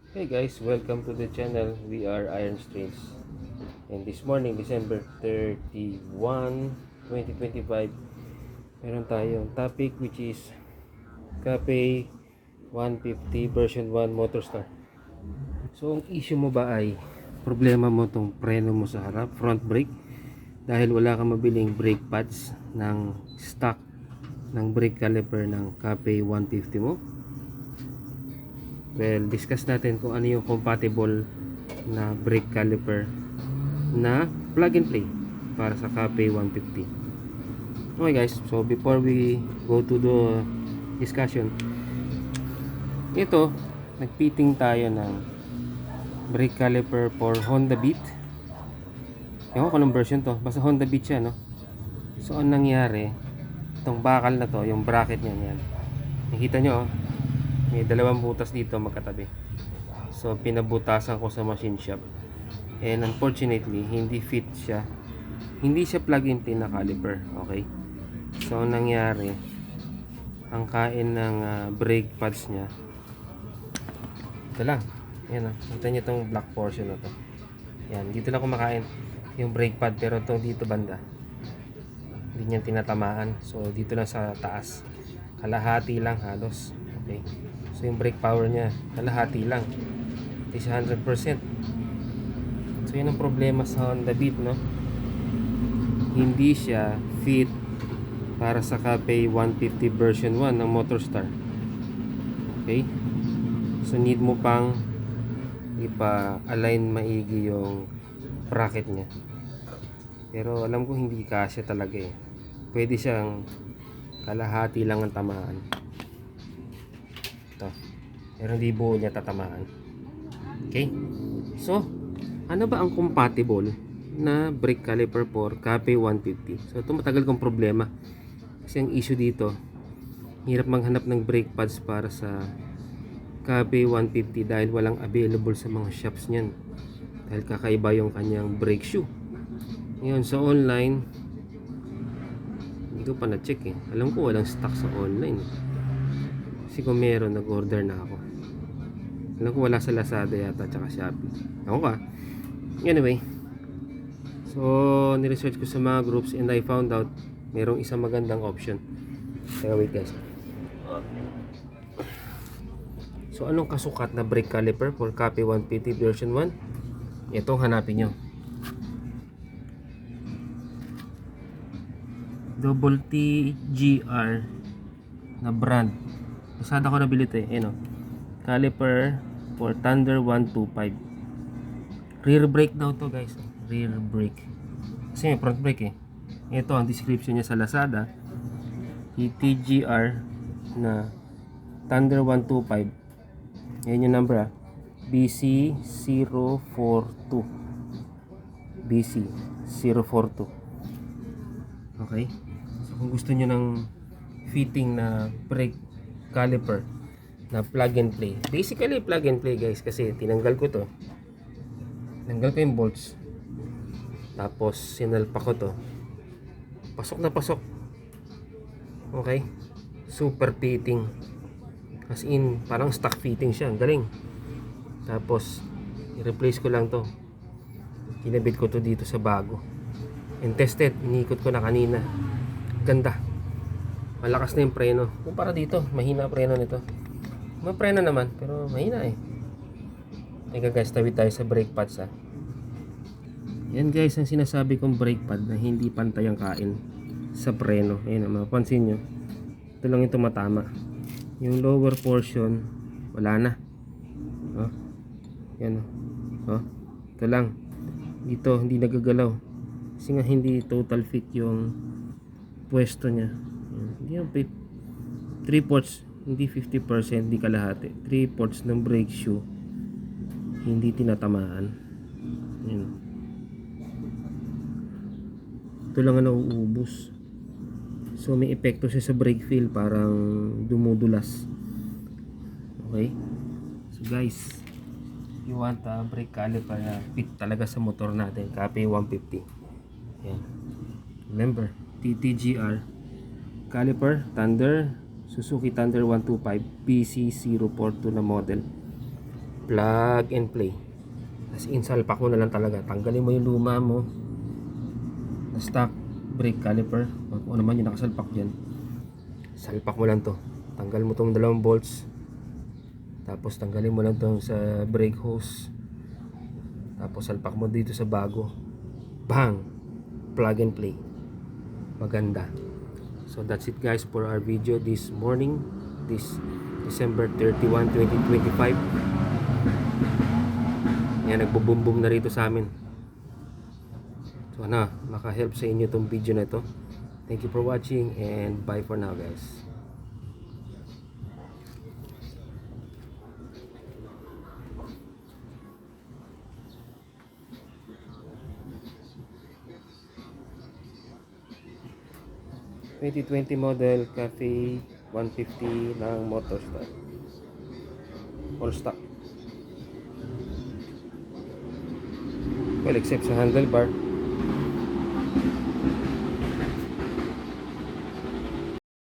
Hey guys, welcome to the channel. We are Iron Strange. And this morning, December 31, 2025, meron tayong topic which is Cafe 150 version 1 Motorstar. So, ang issue mo ba ay problema mo tong preno mo sa harap, front brake, dahil wala kang mabiling brake pads ng stock ng brake caliper ng Cafe 150 mo? Well, discuss natin kung ano yung compatible na brake caliper na plug and play para sa Cafe 150. Okay guys, so before we go to the discussion, ito, nagfitting tayo ng brake caliper for Honda Beat. Ewan ko anong version to, basta Honda Beat siya, no? So ang nangyari, itong bakal na to, yung bracket niya yan, nakita nyo, may dalawang butas dito magkatabi. So pinabutasan ko sa machine shop. And unfortunately, hindi fit siya. Hindi siya plug-in pin na caliper. Okay? So ang nangyari, ang kain ng brake pads niya, ito lang. Yan o. Kita nyo itong black portion na to. Yan. Dito lang kumakain yung brake pad. Pero itong dito banda, hindi niya tinatamaan. So dito lang sa taas. Kalahati lang halos. Okay? So yung brake power niya, kalahati lang. Hindi siya 100%. So yun ang problema sa Honda Beat, no? Hindi siya fit para sa Cafe 150 version 1 ng Motorstar. Okay? So need mo pang ipa-align maigi yung bracket niya. Pero alam ko hindi kasya talaga eh. Pwede siyang kalahati lang ang tamaan. Ito. Pero hindi buo niya tatamaan. Okay? So, ano ba ang compatible na brake caliper for Cafe 150? So, ito matagal kong problema. Kasi ang issue dito, hirap maghanap ng brake pads para sa Cafe 150 dahil walang available sa mga shops niyan. Dahil kakaiba yung kanyang brake shoe. Ngayon, sa online, hindi ko pa na-check eh. Alam ko walang stock sa online. Kasi kung meron, nag-order na ako. Alam ko wala sa Lazada yata tsaka Shopee. Ako ka. Anyway. So, niresearch ko sa mga groups and I found out merong isang magandang option. Kaya wait guys. So, anong kasukat na brake caliper for Cafe 150 version 1? Ito hanapin nyo. Double TGR na brand. Lazada ko nabili ito eh. Ayan o. Caliper for Thunder 125. Rear brake daw to guys. Rear brake. Kasi may front brake eh. Ito ang description niya sa Lazada. TGR na Thunder 125. Yan yung number BC042. BC042. Okay. So kung gusto niyo ng fitting na brake caliper na plug and play. Basically plug and play guys kasi tinanggal ko to. Tinanggal ko yung bolts. Tapos sinalpa ko to. Pasok na pasok. Okay? Super fitting. As in parang stock fitting siya. Galing. Tapos i-replace ko lang to. Kinabit ko to dito sa bago. And tested. Inikot ko na kanina. Ganda. Malakas na yung preno. Kumpara dito, mahina preno nito. May preno naman, pero mahina eh. Teka guys, tawid tayo sa brake pads ha. Yan guys, ang sinasabi kong brake pad na hindi pantay ang kain sa preno. Ayan, mapapansin nyo. Ito lang yung tumatama. Yung lower portion, wala na. Oh. Yan oh. Ito lang. Dito, hindi nagagalaw. Kasi nga hindi total fit yung pwesto niya. Hindi yung fit. 3 ports, hindi 50%, hindi kalahati. 3 ports ng brake shoe, hindi tinatamaan. Yan. Ito lang ang nauubos. So may epekto siya sa brake feel, parang dumudulas. Okay? So guys, you want a brake caliper na fit talaga sa motor natin, Cafe 150. Yan. Remember, TTGR caliper, Thunder, Suzuki Thunder 125 PC042 na model. plug and play. As in, salpak mo na lang talaga. Tanggalin mo yung luma mo na stock brake caliper, kung ano man yung nakasalpak dyan. Salpak mo lang to. Tanggal mo tong dalawang bolts, tapos tanggalin mo lang tong sa brake hose, tapos salpak mo dito sa bago. Bang! Plug and play. Maganda. So that's it guys for our video this morning, this December 31, 2025. Yan, nagbo-boom-boom na rito sa amin. So maka-help sa inyo tong video na ito. Thank you for watching and bye for now guys. ...2020 model Cafe 150 ng Motorstar. All stock. Well, except sa handlebar.